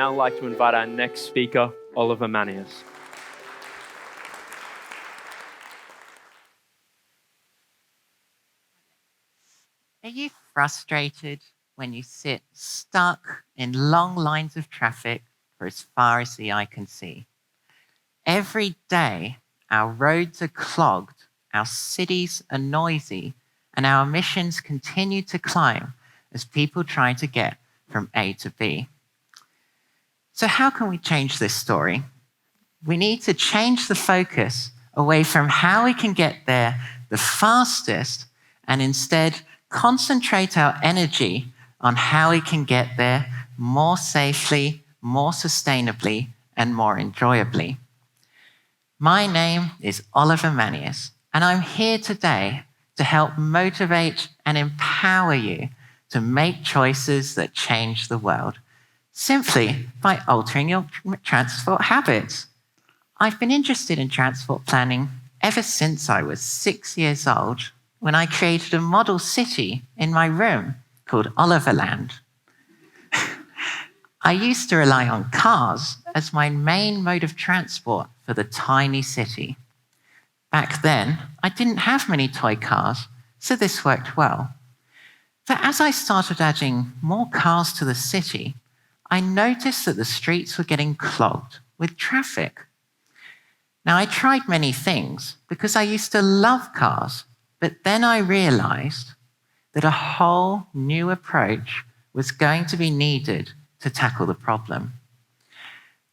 now like to invite our next speaker, Oliver Manius. Are you frustrated when you sit stuck in long lines of traffic for as far as the eye can see? Every day, our roads are clogged, our cities are noisy, and our emissions continue to climb as people try to get from A to B. So how can we change this story? We need to change the focus away from how we can get there the fastest and instead concentrate our energy on how we can get there more safely, more sustainably, and more enjoyably. My name is Oliver Manius, and I'm here today to help motivate and empower you to make choices that change the world, simply by altering your transport habits. I've been interested in transport planning ever since I was 6 years old, when I created a model city in my room called Oliverland. I used to rely on cars as my main mode of transport for the tiny city. Back then, I didn't have many toy cars, so this worked well. But as I started adding more cars to the city, I noticed that the streets were getting clogged with traffic. Now, I tried many things because I used to love cars, but then I realized that a whole new approach was going to be needed to tackle the problem.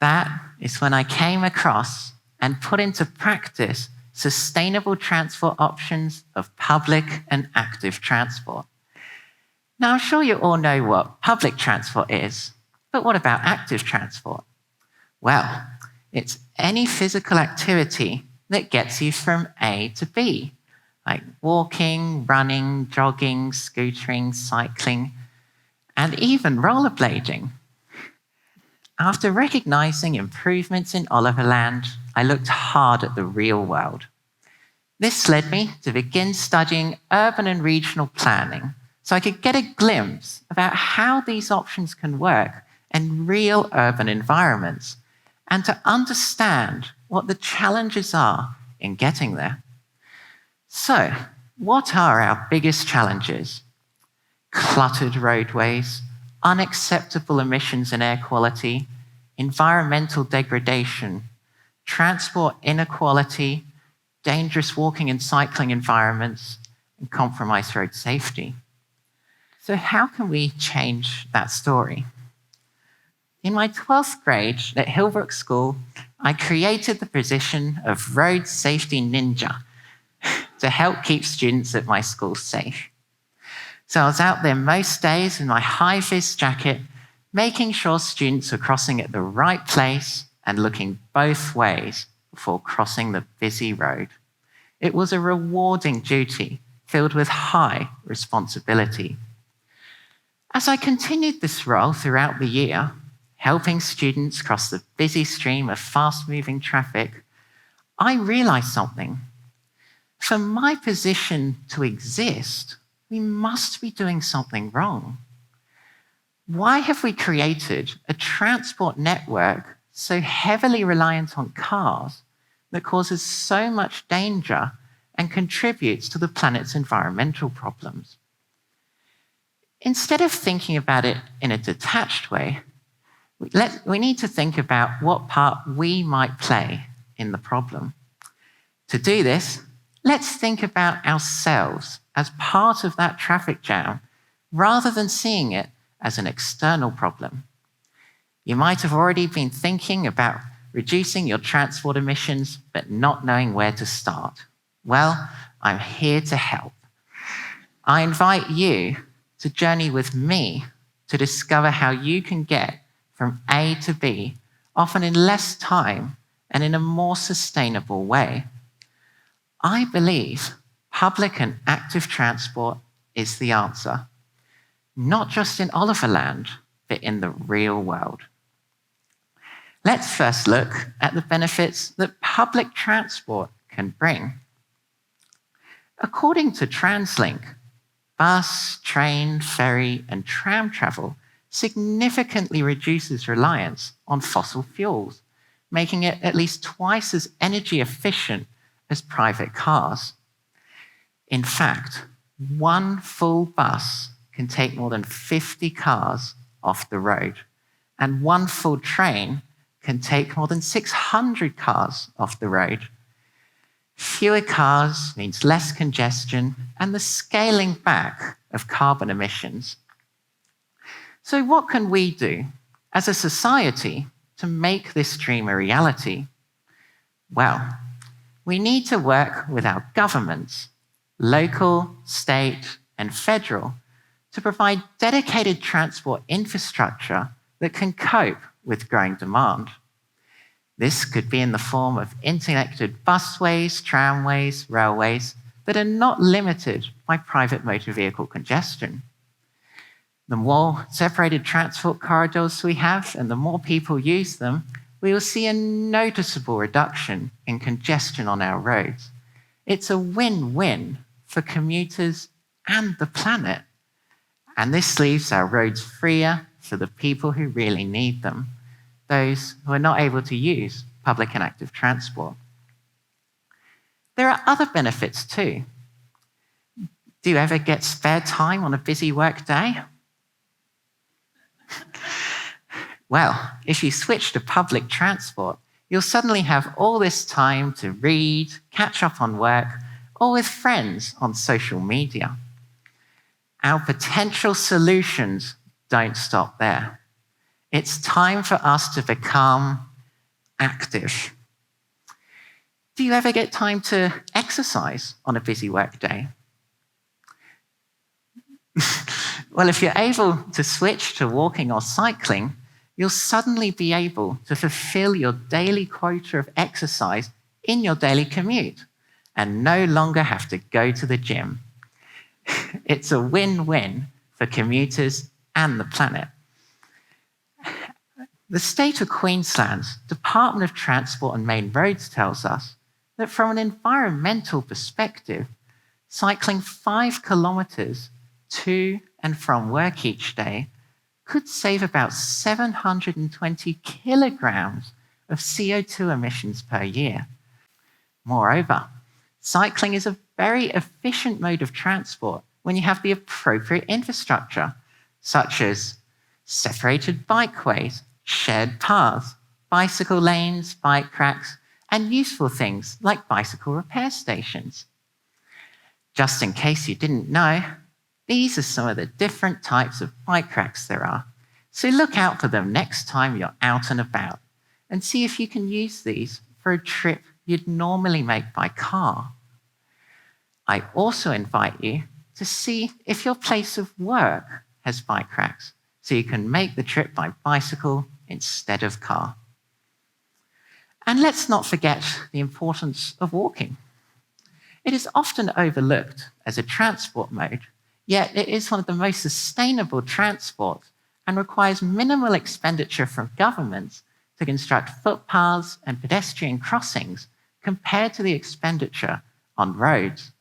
That is when I came across and put into practice sustainable transport options of public and active transport. Now, I'm sure you all know what public transport is, but what about active transport? Well, it's any physical activity that gets you from A to B, like walking, running, jogging, scootering, cycling, and even rollerblading. After recognizing improvements in Oliverland, I looked hard at the real world. This led me to begin studying urban and regional planning so I could get a glimpse about how these options can work in real urban environments and to understand what the challenges are in getting there. So, what are our biggest challenges? Cluttered roadways, unacceptable emissions and air quality, environmental degradation, transport inequality, dangerous walking and cycling environments, and compromised road safety. So how can we change that story? In my 12th grade at Hillbrook School, I created the position of Road Safety Ninja to help keep students at my school safe. So I was out there most days in my high-vis jacket, making sure students were crossing at the right place and looking both ways before crossing the busy road. It was a rewarding duty filled with high responsibility. As I continued this role throughout the year, helping students cross the busy stream of fast-moving traffic, I realized something. For my position to exist, we must be doing something wrong. Why have we created a transport network so heavily reliant on cars that causes so much danger and contributes to the planet's environmental problems? Instead of thinking about it in a detached way, we need to think about what part we might play in the problem. To do this, let's think about ourselves as part of that traffic jam rather than seeing it as an external problem. You might have already been thinking about reducing your transport emissions, but not knowing where to start. Well, I'm here to help. I invite you to journey with me to discover how you can get from A to B, often in less time and in a more sustainable way. I believe public and active transport is the answer, not just in Oliverland, but in the real world. Let's first look at the benefits that public transport can bring. According to TransLink, bus, train, ferry, and tram travel significantly reduces reliance on fossil fuels, making it at least twice as energy efficient as private cars. In fact, one full bus can take more than 50 cars off the road, and one full train can take more than 600 cars off the road. Fewer cars means less congestion and the scaling back of carbon emissions. So what can we do as a society to make this dream a reality? Well, we need to work with our governments, local, state, and federal, to provide dedicated transport infrastructure that can cope with growing demand. This could be in the form of interconnected busways, tramways, railways that are not limited by private motor vehicle congestion. The more separated transport corridors we have and the more people use them, we will see a noticeable reduction in congestion on our roads. It's a win-win for commuters and the planet. And this leaves our roads freer for the people who really need them, those who are not able to use public and active transport. There are other benefits too. Do you ever get spare time on a busy work day? Well, if you switch to public transport, you'll suddenly have all this time to read, catch up on work, or with friends on social media. Our potential solutions don't stop there. It's time for us to become active. Do you ever get time to exercise on a busy work day? Well, if you're able to switch to walking or cycling, you'll suddenly be able to fulfill your daily quota of exercise in your daily commute and no longer have to go to the gym. It's a win-win for commuters and the planet. The state of Queensland's Department of Transport and Main Roads tells us that from an environmental perspective, cycling 5 kilometres to and from work each day could save about 720 kilograms of CO2 emissions per year. Moreover, cycling is a very efficient mode of transport when you have the appropriate infrastructure, such as separated bikeways, shared paths, bicycle lanes, bike racks, and useful things like bicycle repair stations. Just in case you didn't know, these are some of the different types of bike racks there are. So look out for them next time you're out and about and see if you can use these for a trip you'd normally make by car. I also invite you to see if your place of work has bike racks so you can make the trip by bicycle instead of car. And let's not forget the importance of walking. It is often overlooked as a transport mode, yet it is one of the most sustainable transports and requires minimal expenditure from governments to construct footpaths and pedestrian crossings compared to the expenditure on roads.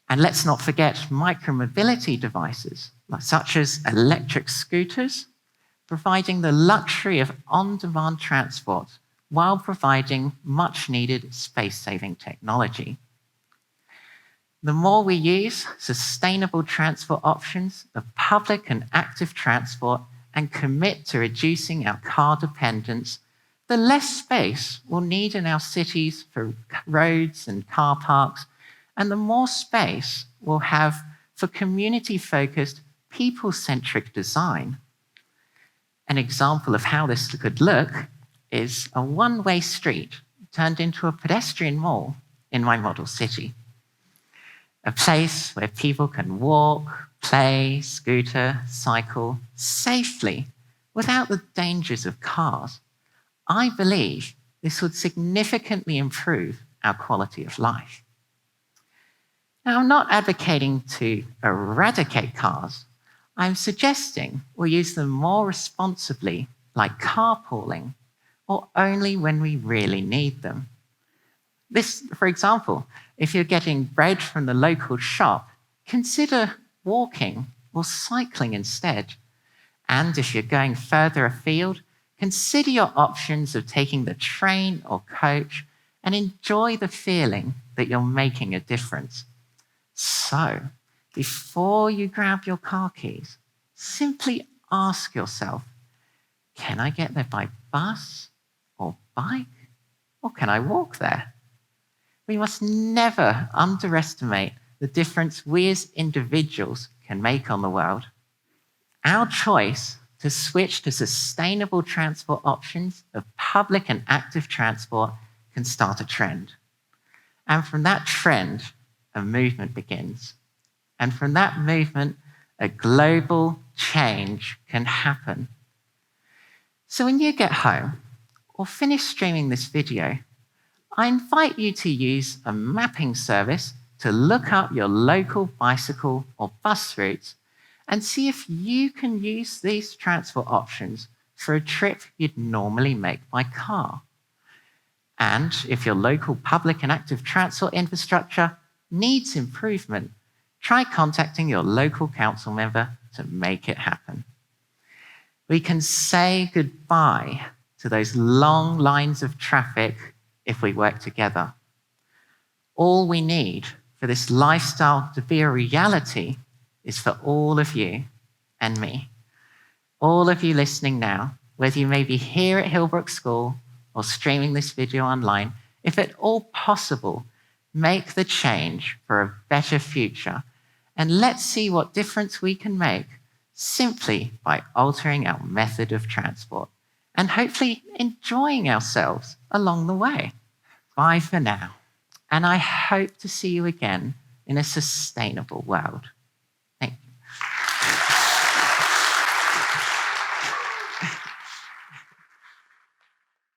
And let's not forget micromobility devices, such as electric scooters, providing the luxury of on-demand transport while providing much-needed space-saving technology. The more we use sustainable transport options of public and active transport and commit to reducing our car dependence, the less space we'll need in our cities for roads and car parks, and the more space we'll have for community-focused, people-centric design. An example of how this could look is a one-way street turned into a pedestrian mall in my model city. A place where people can walk, play, scooter, cycle safely without the dangers of cars. I believe this would significantly improve our quality of life. Now, I'm not advocating to eradicate cars. I'm suggesting we'll use them more responsibly, like carpooling, or only when we really need them. This, for example, if you're getting bread from the local shop, consider walking or cycling instead, And if you're going further afield, consider your options of taking the train or coach and enjoy the feeling that you're making a difference. So, before you grab your car keys, simply ask yourself, can I get there by bus or bike, or can I walk there? We must never underestimate the difference we as individuals can make on the world. Our choice to switch to sustainable transport options of public and active transport can start a trend. And from that trend, a movement begins. And from that movement, a global change can happen. So when you get home or finish streaming this video, I invite you to use a mapping service to look up your local bicycle or bus routes and see if you can use these transport options for a trip you'd normally make by car. And if your local public and active transport infrastructure needs improvement, try contacting your local council member to make it happen. We can say goodbye to those long lines of traffic if we work together. All we need for this lifestyle to be a reality is for all of you and me. All of you listening now, whether you may be here at Hillbrook School or streaming this video online, if at all possible, make the change for a better future. And let's see what difference we can make simply by altering our method of transport and hopefully enjoying ourselves along the way. Bye for now. And I hope to see you again in a sustainable world.